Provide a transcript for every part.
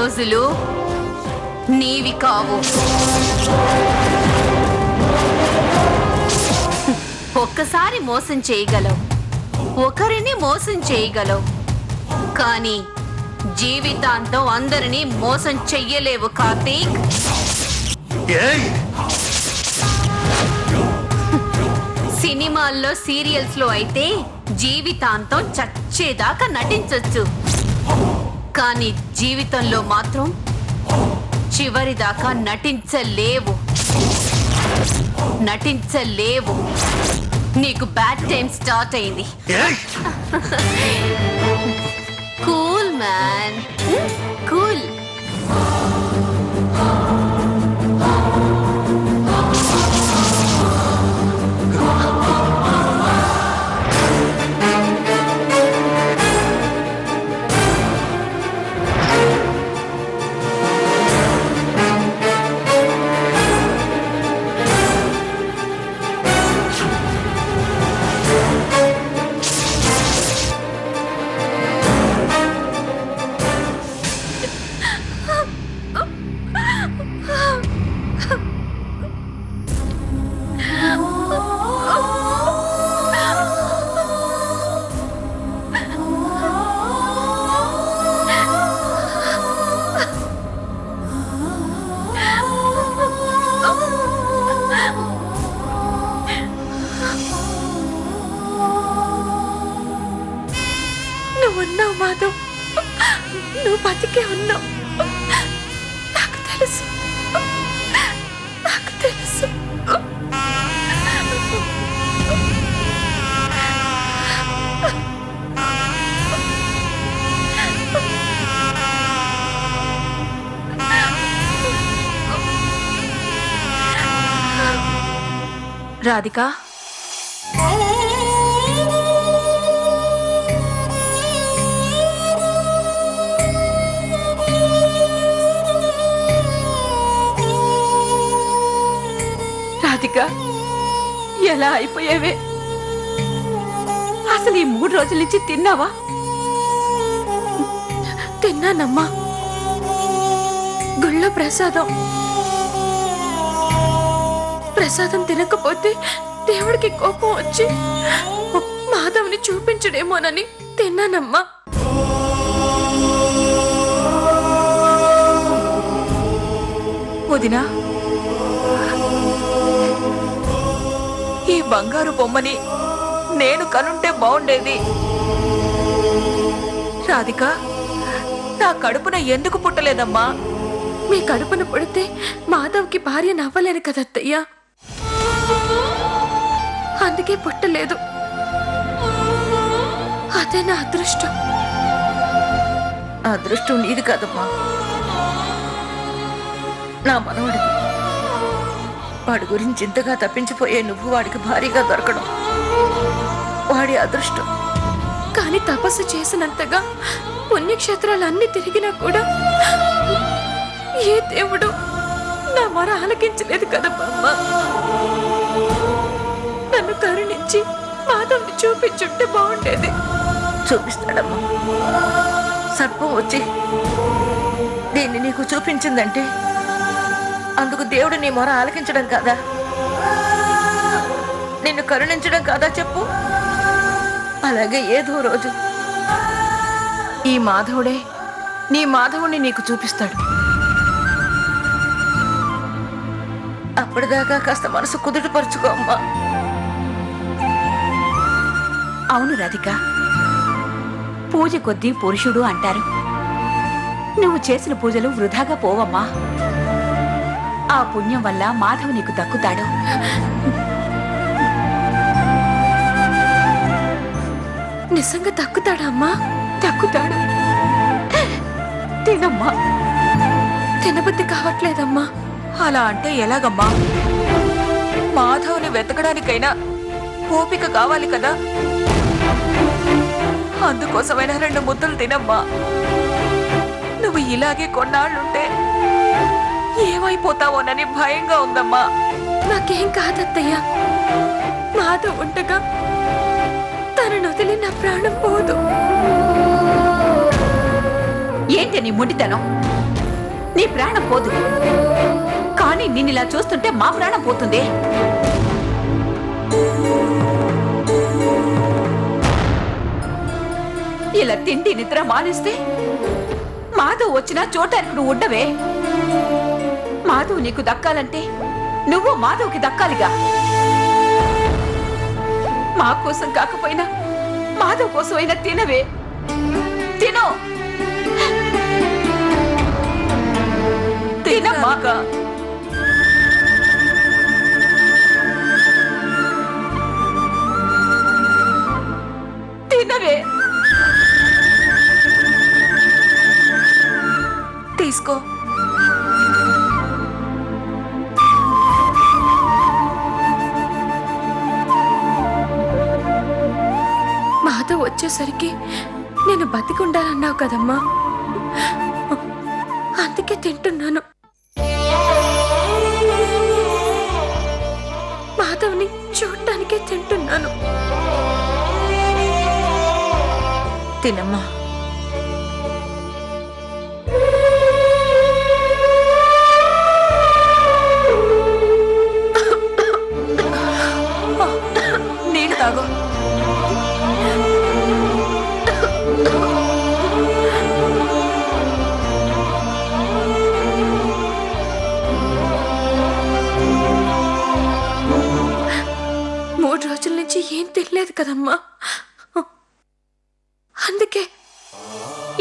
రోజులు నీవి కావు. ఒక్కసారి మోసం చేయగలవు, ఒకరిని మోసం చేయగలవు, కానీ జీవితాంతం అందరినీ మోసం చెయ్యలేవు కార్తీక్. సినిమాల్లో సీరియల్స్ లో అయితే జీవితాంతం చచ్చేదాకా నటించొచ్చు, కానీ జీవితంలో మాత్రం చివరిదాకా నటించలేవు. నీకు బ్యాడ్ టైం స్టార్ట్ అయింది. Cool man, cool. ఉన్నావు మాధవ్, నువ్వు బతికే ఉన్నావు. నాకు తెలుసు. రాధిక, ఎలా అయిపోయావే? అసలు ఈ 3 రోజుల నుంచి తిన్నావా? తిన్నానమ్మా, గుళ్ళో ప్రసాదం తినకపోతే దేవుడికి కోపం వచ్చి మాధవ్ని చూపించడేమోనని తిన్నానమ్మా. వదినా, ఈ బంగారు బొమ్మని నేను కనుంటే బాగుండేది. రాధిక, నా కడుపున ఎందుకు పుట్టలేదమ్మా? మీ కడుపున పుడితే మాధవ్కి భార్య నవ్వలేను కదత్తయ్యా, అందుకే పుట్టలేదు. అదే నా అదృష్టం. అదృష్టం నీది కాదమ్మా, నా మనవడిది. వాడి గురించి ఇంతగా తప్పించిపోయే నువ్వు వాడికి భారీగా దొరకడం వాడి అదృష్టం. కానీ తపస్సు చేసినంతగా పుణ్యక్షేత్రాలన్నీ తిరిగినా కూడా ఏ దేవుడు నా మొర ఆలకించలేదు కదా బామ్మ. నన్ను కరుణించి మాధవ్ని చూపించుంటే బాగుండేది. చూపిస్తాడమ్మా. సర్పం వచ్చి దీన్ని నీకు చూపించిందంటే అందుకు దేవుడు నీ మొర ఆలకించడం కాదా, నిన్ను కరుణించడం కాదా చెప్పు? అలాగే ఏదో రోజు ఈ మాధవుడే నీ మాధవుని నీకు చూపిస్తాడు. అప్పటిదాకా కాస్త మనసు కుదుటపరుచుకో అమ్మా. అవును రాధిక, పూజ కొద్దీ పురుషుడు అంటారు. నువ్వు చేసిన పూజలు వృధాగా పోవమ్మా. ఆ పుణ్యం వల్ల మాధవ్ నీకు దక్కుతాడు. నిజంగా దక్కుతాడా అమ్మా? దక్కుతాడు. తినమ్మా. తినబుద్ధి కావట్లేదమ్మా. అలా అంటే ఎలాగమ్మా? మాధవ్ని వెతకడానికైనా ఓపిక కావాలి కదా, అందుకోసమైనా 2 ముద్దలు తినమ్మా. నువ్వు ఇలాగే కొన్నాళ్ళుంటే ఏమైపోతావోనని భయంగా ఉందమ్మా. నాకేం కాదత్తయ్యా, మాధవ్ ఉండగా తనను వదిలి నా ప్రాణం పోదు. ఏంటి నీ మొండితనం? నీ ప్రాణం పోదు. కానీ నిన్నిలా చూస్తుంటే మా ప్రాణం పోతుంది. ఇలా తిండి నిద్ర మానేస్తే మాధవ్ వచ్చినా చూడటానికి నువ్వు ఉండవే. మాధవ్ నీకు దక్కాలంటే నువ్వు మాధవ్కి దక్కాలిగా. మా కోసం కాకపోయినా మాధవ్ కోసం అయినా తినవే. తినో, తినమ్మా. తినవే. తీసుకో. మాధవ్ వచ్చేసరికి నేను బతికుండాలన్నావు కదమ్మా, అందుకే తింటున్నాను. మాధవ్ని చూడటానికే తింటున్నాను. తినమ్మా. నీళ్ళు తాగు. రోజుల నుంచి ఏం తినలేదు కదమ్మా, అందుకే.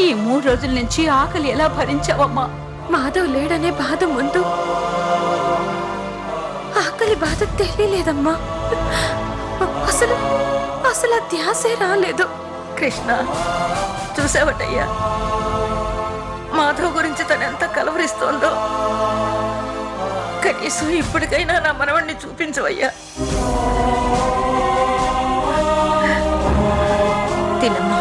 ఈ 3 రోజుల నుంచి ఆకలి ఎలా భరించావమ్మా? మాధవ్ లేడనే బాధ ముందు ఆకలి బాధ తెలియలేదమ్మా. అసలు అసలు ఆ ధ్యాసే రాలేదు. కృష్ణ, చూసావటయ్యా మాధవ్ గురించి తను ఎంత కలవరిస్తోందో. కనీసం ఇప్పటికైనా నా మనవణ్ణి చూపించవయ్యా. తినమ్మా.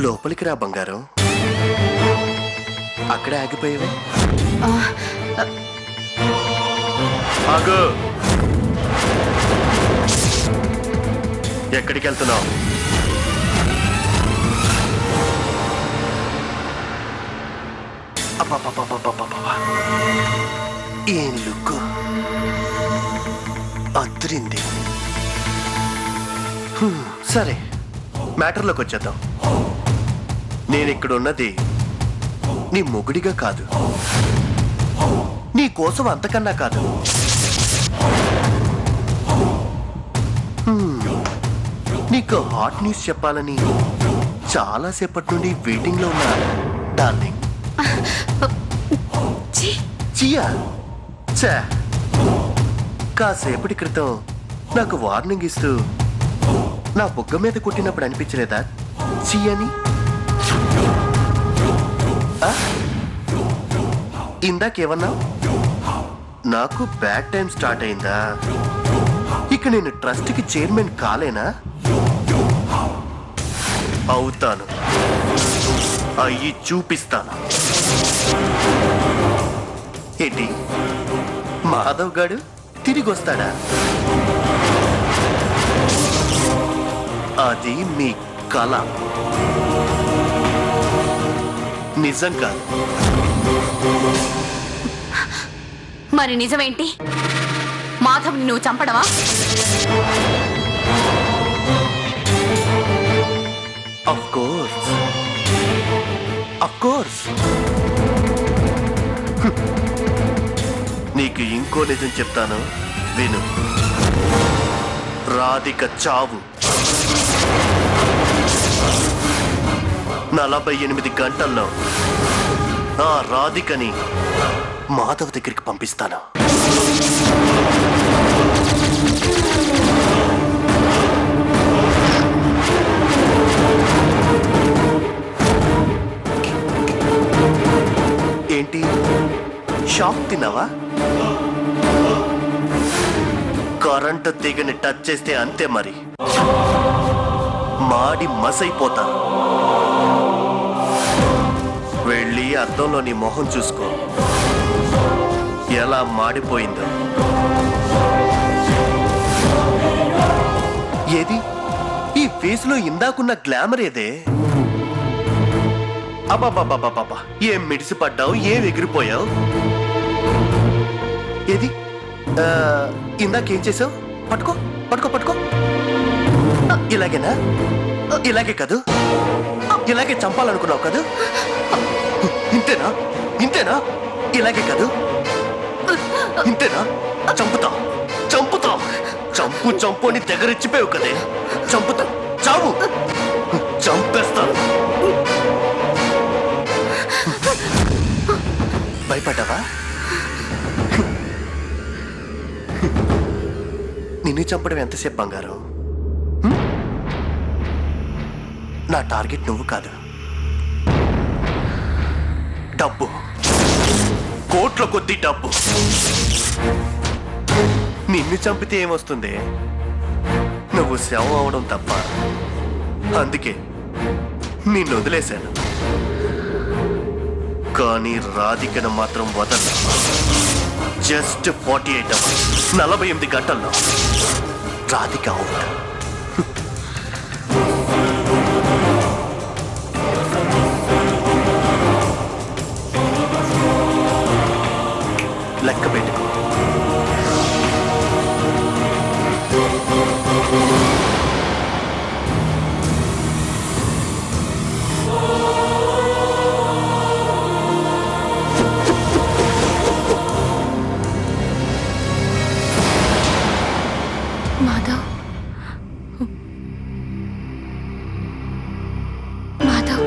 లోపలికి రా బంగారం. అక్కడే ఆగిపోయేవే. ఆగు. ఎక్కడికి వెళ్తున్నావు? ఏం లుక్ అద్దరింది. సరే, మ్యాటర్లోకి వచ్చేద్దాం. నేనిక్కడున్నది నీ మొగుడిగా కాదు, నీ కోసం అంతకన్నా కాదు. నీకు హాట్ న్యూస్ చెప్పాలని చాలాసేపటి నుండి వెయిటింగ్ లో ఉన్నా డార్లింగ్. చియా చా కాసేపటి క్రితం నాకు వార్నింగ్ ఇస్తూ నా బుగ్గ మీద కొట్టినప్పుడు అనిపించలేదా చియని? ఇందాకేమన్నా నాకు బ్యాడ్ టైం స్టార్ట్ అయిందా? ఇక నేను ట్రస్ట్కి చైర్మన్ కాలేనా? అవుతాను, అయ్యి చూపిస్తాను. ఏంటి మాధవ్ గాడు తిరిగి వస్తాడా? అది మీ కళ, నిజం కాదు. మరి నిజమేంటి? మాధవ్ని నువ్వు చంపడమా? Of course, of course. నీకు ఇంకో నిజం చెప్తాను, విను. రాధిక చావు 48 గంటల్లో ఆ రాధికని మాధవ్ దగ్గరికి పంపిస్తాను. ఏంటి షాక్ తిన్నావా? కరెంటు తీగని టచ్ చేస్తే అంతే మరి, మాడి మసైపోతాను. వెళ్ళి అద్దంలో నీ మొహం చూసుకో, ఎలా మాడిపోయిందో. ఏది ఈ ఫేస్ లో ఇందాకున్న గ్లామర్ ఏదే? అబాబాబాబాబా, ఏం మిడిసి పడ్డావు, ఏం ఎగిరిపోయావు. ఏది ఇందాకేం చేసావు? పట్టుకో పట్టుకో పట్టుకో. ఇలాగేనా? ఇలాగే కదూ? ఇలాగే చంపాలనుకున్నావు కదూ? ఇంతేనా? ఇంతేనా? ఇలాగే కదూ? ఇంతేనా? చంపుతా చంపుతా, చంపు చంపు అని దగ్గరిచ్చిపోయావు కదే. చంపుతా, చావు, చంపేస్తాను. భయపడ్డావా? నిన్ను చంపడం ఎంతసేపు బంగారం? నా టార్గెట్ నువ్వు కాదు, డబ్బు, కోట్ల కొద్ది డబ్బు. నిన్ను చంపితే ఏమొస్తుంది? నువ్వు శవం అవడం తప్ప. అందుకే నిన్ను వదిలేశాను. కానీ రాధికను మాత్రం వదలను. జస్ట్ 48 అవర్స్, 48 గంటల్లో రాధిక అవుట్. లెక్క పెట్టుకో. మాధవ్, మాధవ్,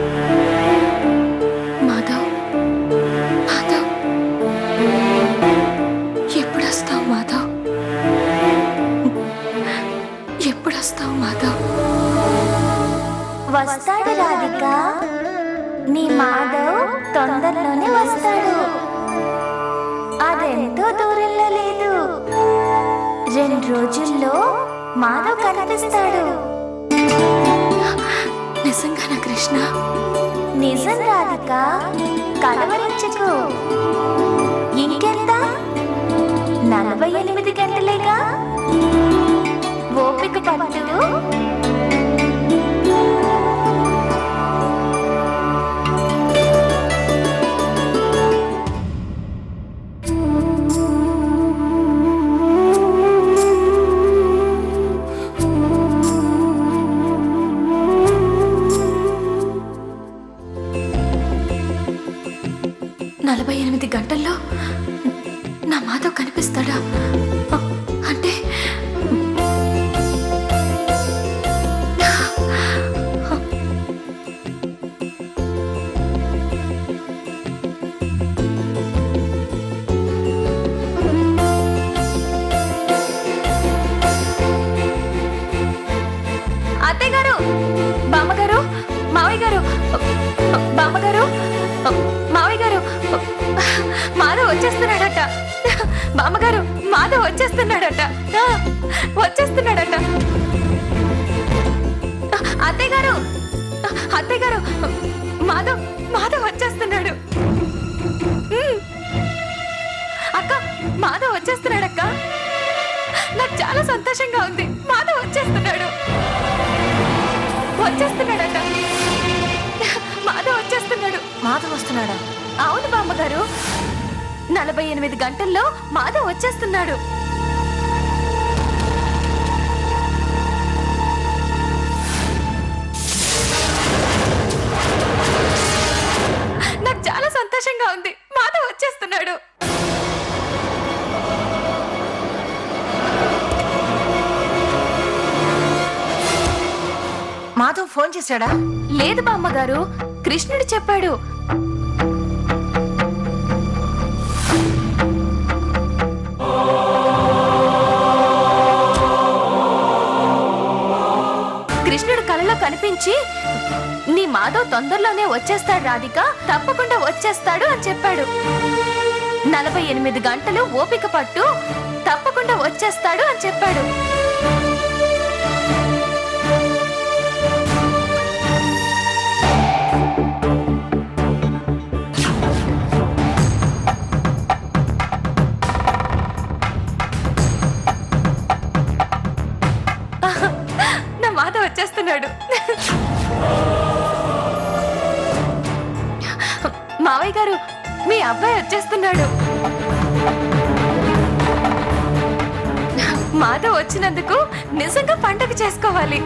మాధవ్, మాధవ్, ఎప్పుడొస్తావు మాధవ్? ఎప్పుడొస్తావు మాధవ్? వస్తాడు రాధిక, నీ మాధవ్ తొందరలోనే వస్తాడు. అదెంతో దూరంలో లేదు, 2 రోజుల్లో మాధవ్ కనిపిస్తాడు. నిజంగానా కృష్ణ? నిజం రాధిక, కలవరించకు. ఇంకెంత? 48 గంటలేగా, ఓపిక పట్టు. గంటల్లో నా మాధవ్ కనిపిస్తాడా? అంటే అత్తయ్య గారు, బామ్మగారు, మావయ్య గారు, బామ్మగారు, మావయ్య గారు, మాధవ్ వచ్చేస్తున్నాడట. బామ్మగారు, మాధవ్ వచ్చేస్తున్నాడట. వచ్చేస్తున్నాడట. అత్తయ్య గారు, అత్తయ్య గారు, మాధవ్ మాధవ్ వచ్చేస్తున్నాడు. అక్క, మాధవ్ వచ్చేస్తున్నాడక్క. నాకు చాలా సంతోషంగా ఉంది. మాధవ్ వచ్చేస్తున్నాడు. వచ్చేస్తున్నాడట. మాధవ్ వచ్చేస్తున్నాడు. మాధవ్ వస్తున్నాడా? అవును బామ్మగారు, 48 గంటల్లో మాధవ్ వచ్చేస్తున్నాడు. నాకు చాలా సంతోషంగా ఉంది. మాధవ్ వచ్చేస్తున్నాడు. మాధవ్ ఫోన్ చేశాడా? లేదు బామ్మగారు, కృష్ణుడు చెప్పాడు. కృష్ణుడు కలలో కనిపించి నీ మాధవ్ తొందరలోనే వచ్చేస్తాడు రాధిక, తప్పకుండా వచ్చేస్తాడు అని చెప్పాడు. 48 గంటలు ఓపిక పట్టు, తప్పకుండా వచ్చేస్తాడు అని చెప్పాడు. నా మాధవ్ వచ్చేస్తున్నాడు. మావయ్య గారు, మీ అబ్బాయి వచ్చేస్తున్నాడు. మాధవ్ వచ్చినందుకు నిజంగా పండగ చేసుకోవాలి.